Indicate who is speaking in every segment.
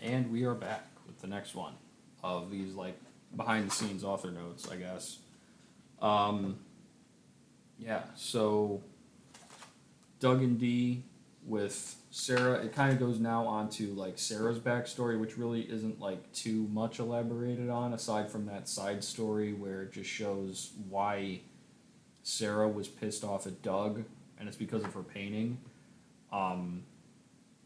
Speaker 1: And we are back with the next one of these like behind the scenes author notes, I guess. Um, yeah, so Doug and Dee with Sarah, it kind of goes now on to like Sarah's backstory, which really isn't like too much elaborated on aside from that side story where it just shows why Sarah was pissed off at Doug and it's because of her painting. Um,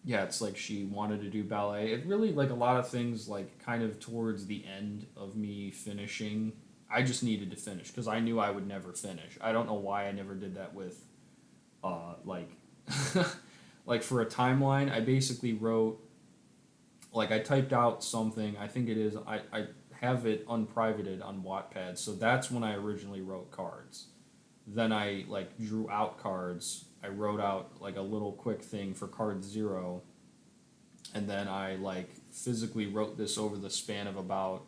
Speaker 1: yeah, it's like she wanted to do ballet. It really like a lot of things like kind of towards the end of me finishing. I just needed to finish because I knew I would never finish. I don't know why I never did that with like like for a timeline. I basically wrote like I typed out something. I think it is I have it unprivated on Wattpad. So that's when I originally wrote cards. Then I like drew out cards. I wrote out like a little quick thing for card 0 and then I like physically wrote this over the span of about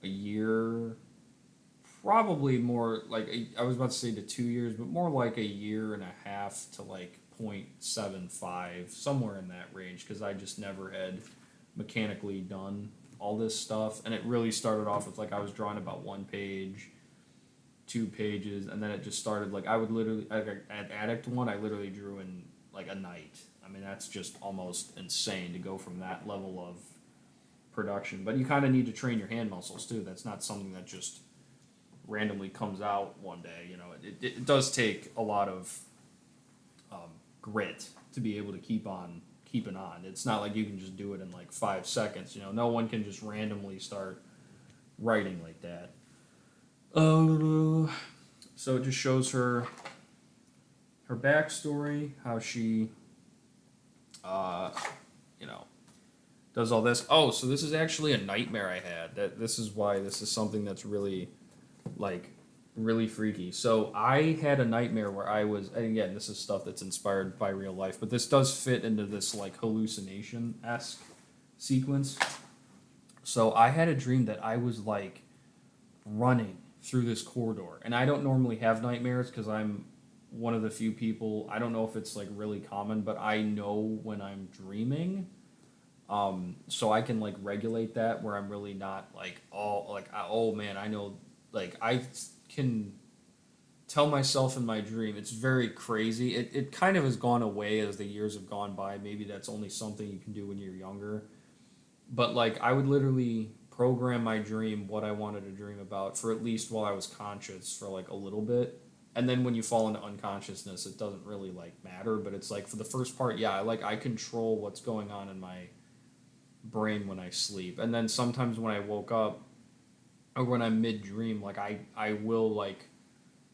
Speaker 1: a year, probably more like I was about to say to 2 years, but more like a year and a half to like 0.75, somewhere in that range, because I just never had mechanically done all this stuff. And it really started off with like I was drawing about 1 page, 2 pages, and then it just started like I would literally like at Addict one, I literally drew in like a night. I mean, that's just almost insane to go from that level of production. But you kind of need to train your hand muscles too. That's not something that just randomly comes out one day. You know, it does take a lot of grit to be able to keep on keeping on. It's not like you can just do it in like 5 seconds. You know, no one can just randomly start writing like that. So it just shows her backstory, how she, uh, you know, does all this. Oh, so this is actually a nightmare I had. That this is why this is something that's really like really freaky. So I had a nightmare where I was, and again, this is stuff that's inspired by real life, but this does fit into this like hallucination esque sequence. So I had a dream that I was like running through this corridor, and I don't normally have nightmares because I'm one of the few people. I don't know if it's like really common, but I know when I'm dreaming. So I can like regulate that where I'm really not like all like oh man I know like I can tell myself in my dream. It's very crazy. It kind of has gone away as the years have gone by. Maybe that's only something you can do when you're younger. But like I would literally program my dream what I wanted to dream about for at least while I was conscious for like a little bit. And then when you fall into unconsciousness, it doesn't really like matter. But it's like for the first part, yeah, I control what's going on in my brain when I sleep. And then sometimes when I woke up or when I'm mid dream, like I will like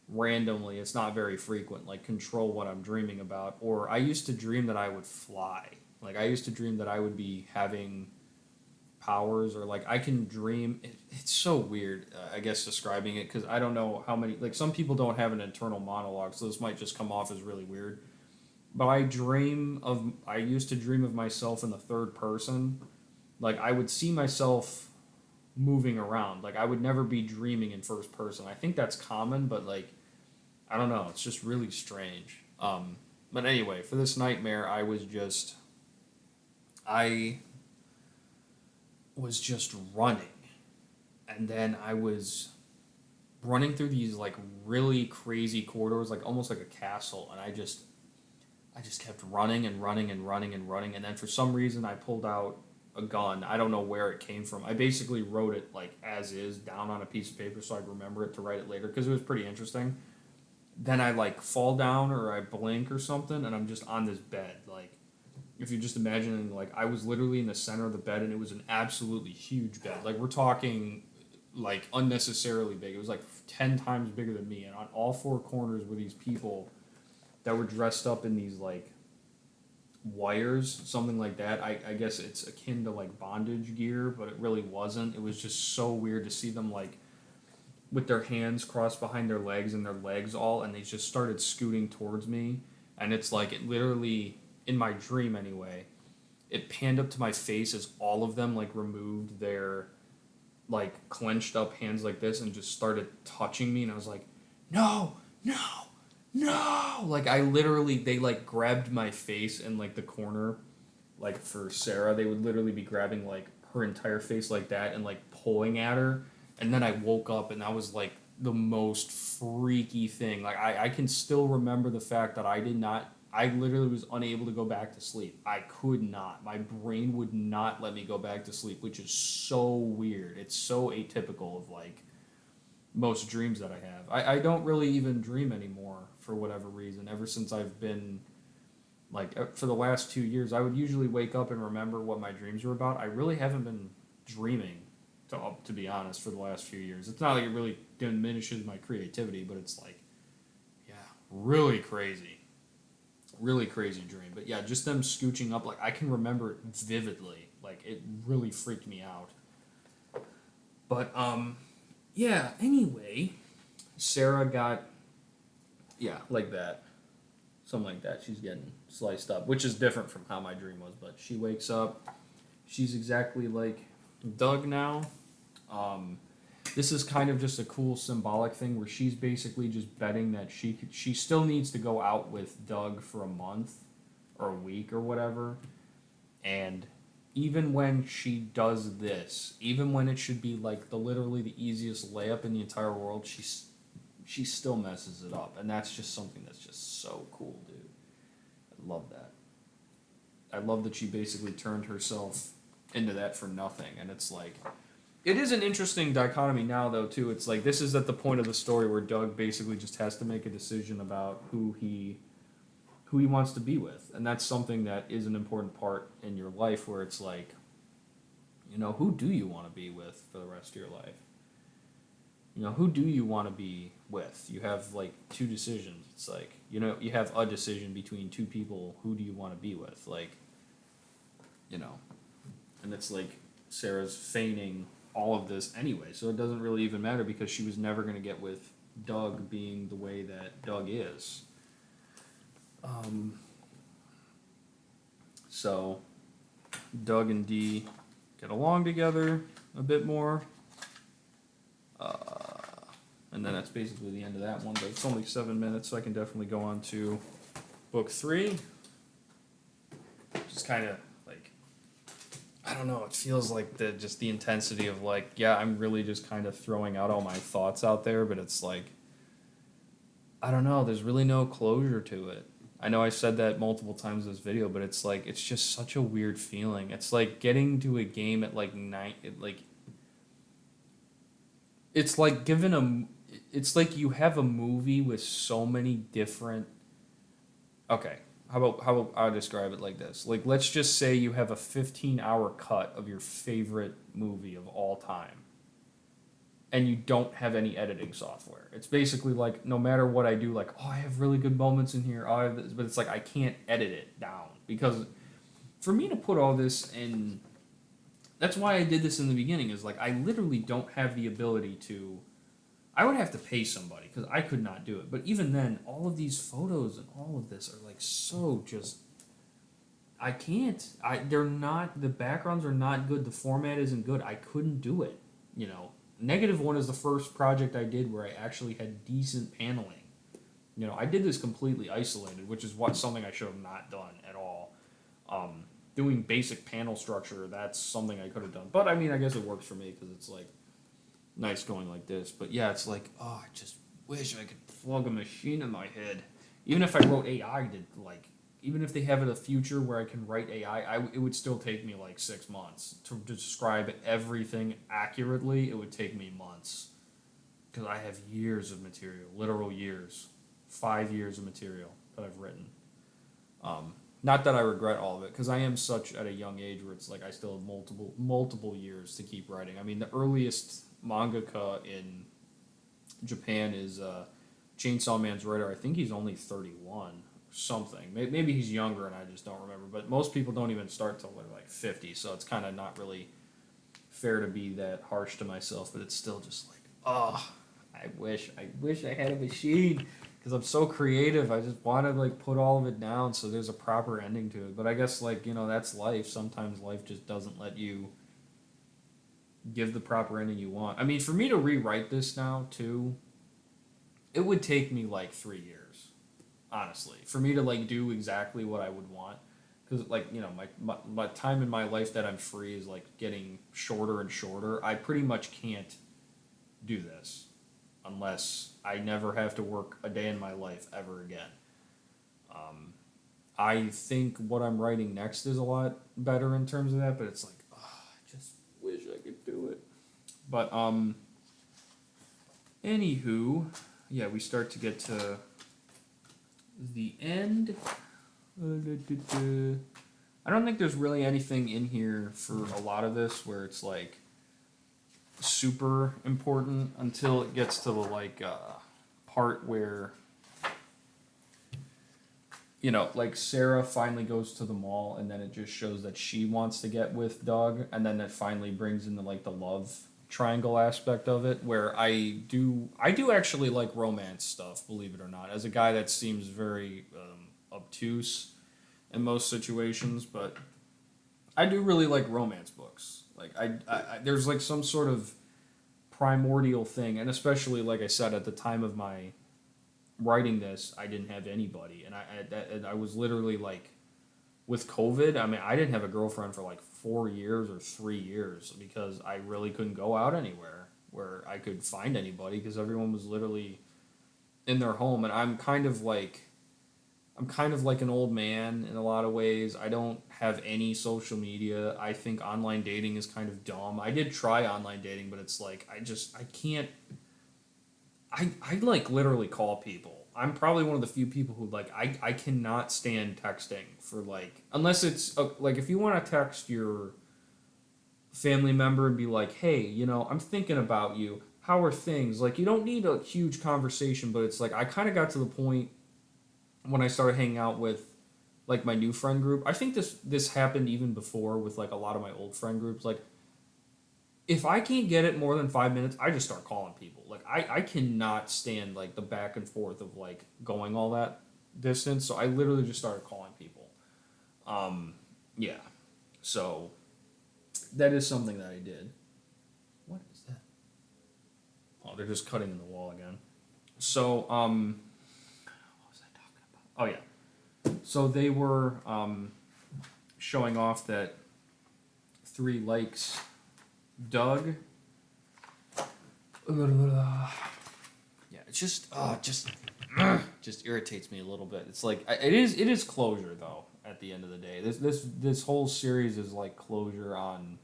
Speaker 1: randomly, it's not very frequent, like control what I'm dreaming about. Or I used to dream that I would fly. Like I used to dream that I would be having powers or like I can dream it's so weird I guess describing it because I don't know how many like some people don't have an internal monologue so this might just come off as really weird but I used to dream of myself in the third person like I would see myself moving around like I would never be dreaming in first person I think that's common but like I don't know it's just really strange but anyway for this nightmare I was just running and then I was running through these like really crazy corridors, like almost like a castle, and I just kept running and running and running and running, and then for some reason I pulled out a gun. I don't know where it came from. I basically wrote it like as is down on a piece of paper so I'd remember it to write it later because it was pretty interesting. Then I like fall down or I blink or something, and I'm just on this bed. Like if you're just imagining, like I was literally in the center of the bed, and it was an absolutely huge bed. Like we're talking like unnecessarily big. It was like 10 times bigger than me, and on all four corners were these people that were dressed up in these like wires, something like that. I guess it's akin to like bondage gear, but it really wasn't. It was just so weird to see them like with their hands crossed behind their legs and their legs all, and they just started scooting towards me. And it's like it literally in my dream anyway. It panned up to my face as all of them like removed their like clenched up hands like this and just started touching me and I was like, no, no, no. Like I literally they like grabbed my face in like the corner like for Sarah, they would literally be grabbing like her entire face like that and like pulling at her. And then I woke up and that was like the most freaky thing. Like I can still remember the fact that I literally was unable to go back to sleep. I could not. My brain would not let me go back to sleep, which is so weird. It's so atypical of like most dreams that I have. I don't really even dream anymore for whatever reason. Ever since I've been like for the last 2 years, I would usually wake up and remember what my dreams were about. I really haven't been dreaming to be honest for the last few years. It's not like it really diminishes my creativity, but it's like yeah, really crazy. Really crazy dream. But yeah, just them scooching up, like I can remember it vividly. Like it really freaked me out. But yeah, anyway, Sarah got yeah, like that. Something like that. She's getting sliced up, which is different from how my dream was, but she wakes up. She's exactly like Doug now. Um, this is kind of just a cool symbolic thing where she's basically just betting that she still needs to go out with Doug for a month or a week or whatever. And even when she does this, even when it should be like literally the easiest layup in the entire world, she still messes it up, and that's just something that's just so cool, dude. I love that. I love that she basically turned herself into that for nothing, and it's like it is an interesting dichotomy now, though, too. It's like this is at the point of the story where Doug basically just has to make a decision about who he wants to be with, and that's something that is an important part in your life, where it's like, you know, who do you want to be with for the rest of your life? You know, who do you want to be with? You have like two decisions. It's like, you know, you have a decision between two people. Who do you want to be with? Like, you know, and it's like Sarah's feigning all of this anyway, so it doesn't really even matter because she was never going to get with Doug being the way that Doug is. Um, so Doug and Dee get along together a bit more. And then that's basically the end of that one, but it's only 7 minutes, so I can definitely go on to book 3. Just kind of like, I don't know, it feels like the intensity of like, yeah, I'm really just kind of throwing out all my thoughts out there, but it's like, I don't know, there's really no closure to it. I know I said that multiple times in this video, but it's like, it's just such a weird feeling. It's like getting to a game at like night, it's like it's like you have a movie with so many different. Okay, how about I describe it like this? Like, let's just say you have a 15-hour cut of your favorite movie of all time, and you don't have any editing software. It's basically like no matter what I do, like, oh, I have really good moments in here. Oh, I have this, but it's like I can't edit it down because for me to put all this in. That's why I did this in the beginning. Is like I literally don't have the ability to. I would have to pay somebody because I could not do it. But even then, all of these photos and all of this are like so just. I can't. They're not. The backgrounds are not good. The format isn't good. I couldn't do it. You know, -1 is the first project I did where I actually had decent paneling. You know, I did this completely isolated, which is something I should have not done at all. Doing basic panel structure, that's something I could have done. But I mean, I guess it works for me because it's like nice going like this. But yeah, it's like, oh, I just wish I could plug a machine in my head. Even if I wrote AI to like, even if they have a future where I can write AI, it would still take me like 6 months to describe everything accurately. It would take me months because I have years of material, literal years, 5 years of material that I've written. Not that I regret all of it, because I am such at a young age where it's like I still have multiple years to keep writing. I mean, the earliest mangaka in Japan is Chainsaw Man's writer. I think he's only 31 or something. Maybe he's younger and I just don't remember. But most people don't even start till they're like 50, so it's kind of not really fair to be that harsh to myself. But it's still just like, oh, I wish I had a machine. Because I'm so creative, I just want to like put all of it down so there's a proper ending to it. But I guess like, you know, that's life. Sometimes life just doesn't let you give the proper ending you want. I mean, for me to rewrite this now too, it would take me like 3 years, honestly, for me to like do exactly what I would want. because like my time in my life that I'm free is like getting shorter and shorter. I pretty much can't do this unless I never have to work a day in my life ever again. I think what I'm writing next is a lot better in terms of that, but it's like, oh, I just wish I could do it. But anywho, yeah, we start to get to the end. I don't think there's really anything in here for a lot of this where it's like super important until it gets to the like part where like Sarah finally goes to the mall and then it just shows that she wants to get with Doug and then that finally brings into like the love triangle aspect of it where I do actually like romance stuff, believe it or not, as a guy that seems very obtuse in most situations, but I do really like romance books. Like there's like some sort of primordial thing, and especially like I said at the time of my writing this, I didn't have anybody, and I was literally like with COVID. I mean, I didn't have a girlfriend for like 4 years or 3 years because I really couldn't go out anywhere where I could find anybody because everyone was literally in their home, and I'm kind of like an old man in a lot of ways. I don't have any social media. I think online dating is kind of dumb. I did try online dating, but it's like I can't. I like literally call people. I'm probably one of the few people who like I cannot stand texting for like unless it's like if you want to text your family member and be like, hey, I'm thinking about you. How are things? Like you don't need a huge conversation, but it's like I kind of got to the point when I started hanging out with like my new friend group. I think this happened even before with like a lot of my old friend groups. Like if I can't get it more than 5 minutes, I just start calling people. Like I cannot stand like the back and forth of like going all that distance. So I literally just started calling people. Yeah. So that is something that I did. What is that? Oh, they're just cutting in the wall again. So what was I talking about? Oh yeah. So they were showing off that 3 likes Doug. Yeah, it's just irritates me a little bit. It's like it is closure though. At the end of the day, this whole series is like closure on.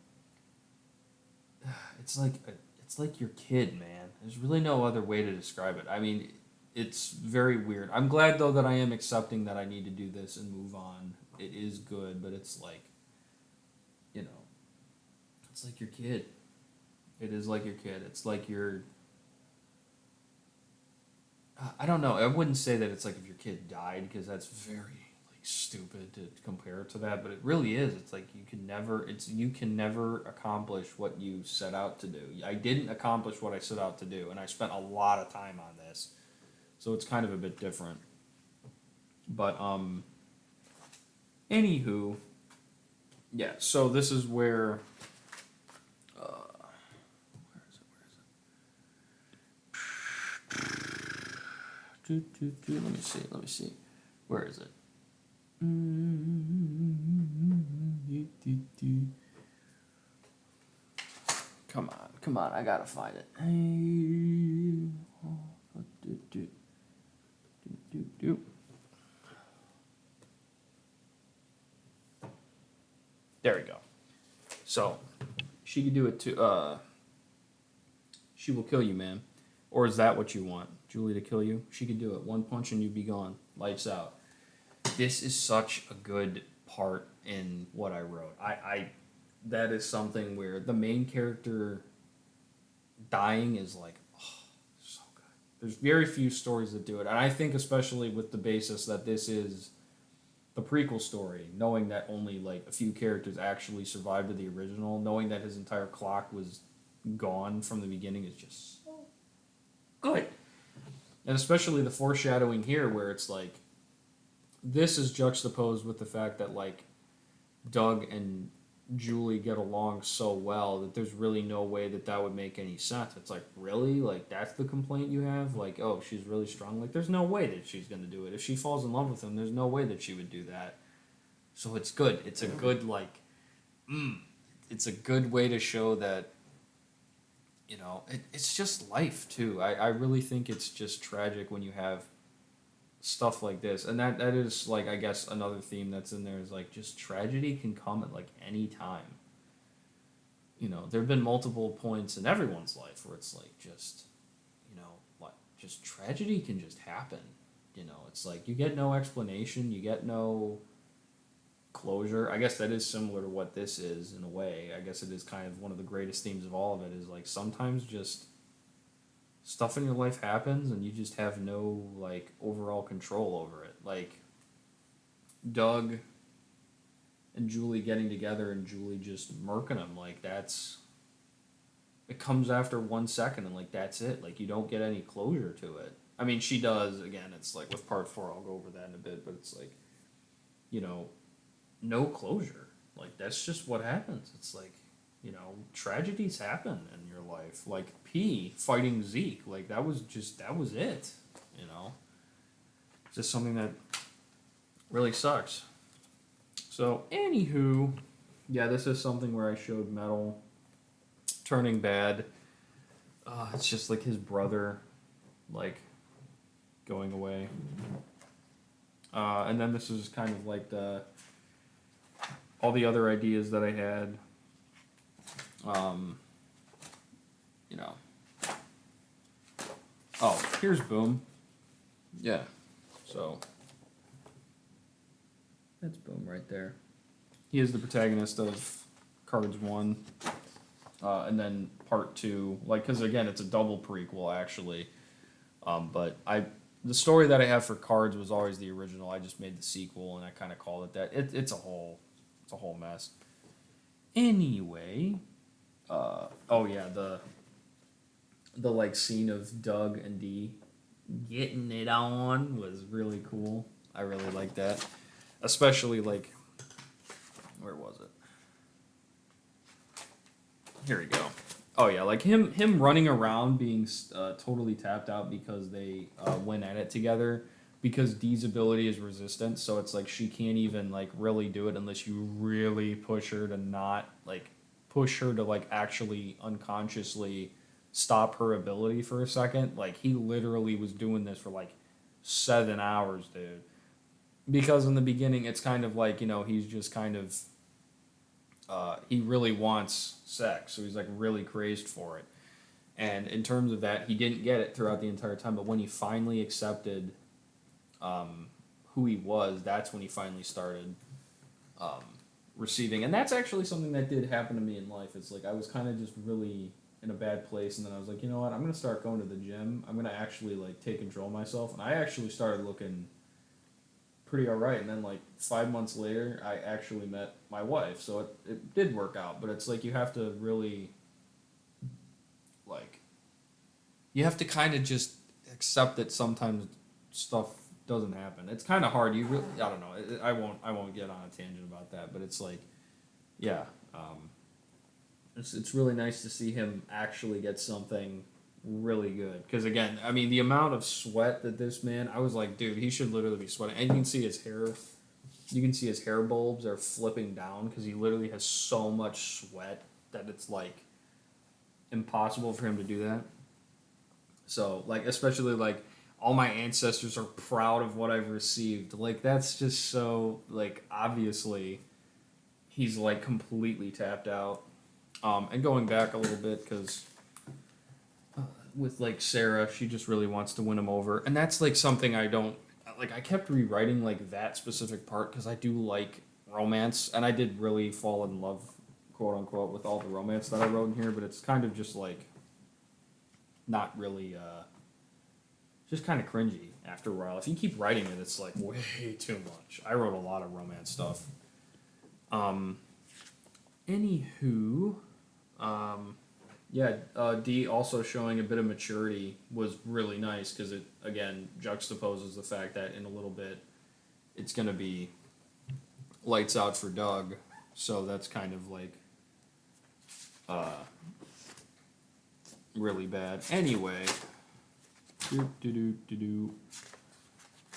Speaker 1: It's like your kid, man. There's really no other way to describe it. I mean, it's very weird. I'm glad though that I am accepting that I need to do this and move on. It is good, but it's like, you know, it's like your kid. It is like your kid. It's like your. I don't know. I wouldn't say that it's like if your kid died because that's very like stupid to compare it to that. But it really is. It's like you can never accomplish what you set out to do. I didn't accomplish what I set out to do, and I spent a lot of time on this, so it's kind of a bit different. But anywho, yeah. So this is where. Where is it? Let me see. Let me see. Where is it? Come on, come on! I gotta find it. There we go. So she could do it too. She will kill you, man. Or is that what you want? Julie to kill you? She could do it. One punch and you'd be gone. Lights out. This is such a good part in what I wrote. That is something where the main character dying is like, oh, so good. There's very few stories that do it. And I think especially with the basis that this is the prequel story, knowing that only like a few characters actually survived to the original, knowing that his entire clock was gone from the beginning is just so good. And especially the foreshadowing here where it's like this is juxtaposed with the fact that like Doug and Julie get along so well that there's really no way that would make any sense. It's like, really? Like, that's the complaint you have? Like, oh, she's really strong? Like, there's no way that she's going to do it. If she falls in love with him, there's no way that she would do that. So it's good. It's a good like, it's a good way to show that, it's just life too. I really think it's just tragic when you have stuff like this, and that is like, I guess, another theme that's in there is like, just tragedy can come at like any time. There have been multiple points in everyone's life where it's like, just, what, just tragedy can just happen. It's like you get no explanation, you get no closure. I guess that is similar to what this is in a way. I guess it is kind of one of the greatest themes of all of it, is like, sometimes just stuff in your life happens and you just have no like overall control over it. Like Doug and Julie getting together and Julie just murking him, like, it comes after 1 second, and like, that's it. Like, you don't get any closure to it. I mean, she does, again, it's like with part 4, I'll go over that in a bit, but it's like, no closure. Like, that's just what happens. It's like, tragedies happen in your life. Like P fighting Zeke, like, that was it. Just something that really sucks. So, anywho, yeah, this is something where I showed Metal turning bad. It's just like his brother, like, going away. And then this is kind of like all the other ideas that I had. Oh, here's Boom. Yeah. So, that's Boom right there. He is the protagonist of Cards 1. And then part 2, like, because again, it's a double prequel, actually. But the story that I have for Cards was always the original. I just made the sequel, and I kind of called it that. It's a whole mess. Anyway, oh yeah, the like scene of Doug and Dee getting it on was really cool. I really liked that, especially like, where was it? Here we go. Oh yeah, like him running around being totally tapped out because they went at it together, because Dee's ability is resistance, so it's like she can't even like really do it unless you really push her to not like push her to like actually unconsciously stop her ability for a second. Like, he literally was doing this for like 7 hours, dude. Because in the beginning it's kind of like, he's just kind of he really wants sex, so he's like really crazed for it. And in terms of that, he didn't get it throughout the entire time. But when he finally accepted who he was, that's when he finally started receiving. And that's actually something that did happen to me in life. It's like, I was kind of just really in a bad place, and then I was like, you know what? I'm gonna start going to the gym. I'm gonna actually like take control of myself, and I actually started looking pretty alright. And then like 5 months later, I actually met my wife, so it did work out. But it's like, you have to really, like, you have to kind of just accept that sometimes stuff doesn't happen. It's kind of hard. You really, I don't know. I won't get on a tangent about that. But it's like, yeah, it's really nice to see him actually get something really good. Because again, I mean, the amount of sweat that this man, I was like, dude, he should literally be sweating. And you can see his hair. You can see his hair bulbs are flipping down because he literally has so much sweat that it's like impossible for him to do that. So, like, especially like, all my ancestors are proud of what I've received. Like, that's just so, like, obviously he's like completely tapped out. And going back a little bit, because with like Sarah, she just really wants to win him over, and that's like something I don't like. I kept rewriting like that specific part because I do like romance, and I did really fall in love, quote unquote, with all the romance that I wrote in here. But it's kind of just like not really, just kind of cringy after a while. If you keep writing it, it's like way too much. I wrote a lot of romance stuff. Anywho, yeah, D also showing a bit of maturity was really nice because it, again, juxtaposes the fact that in a little bit it's going to be lights out for Doug. So that's kind of like really bad. Anyway,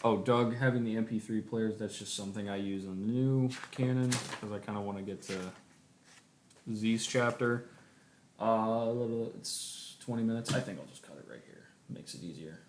Speaker 1: Oh, Doug having the MP3 players, that's just something I use on the new Canon because I kind of want to get to Z's chapter. It's 20 minutes. I think I'll just cut it right here. Makes it easier.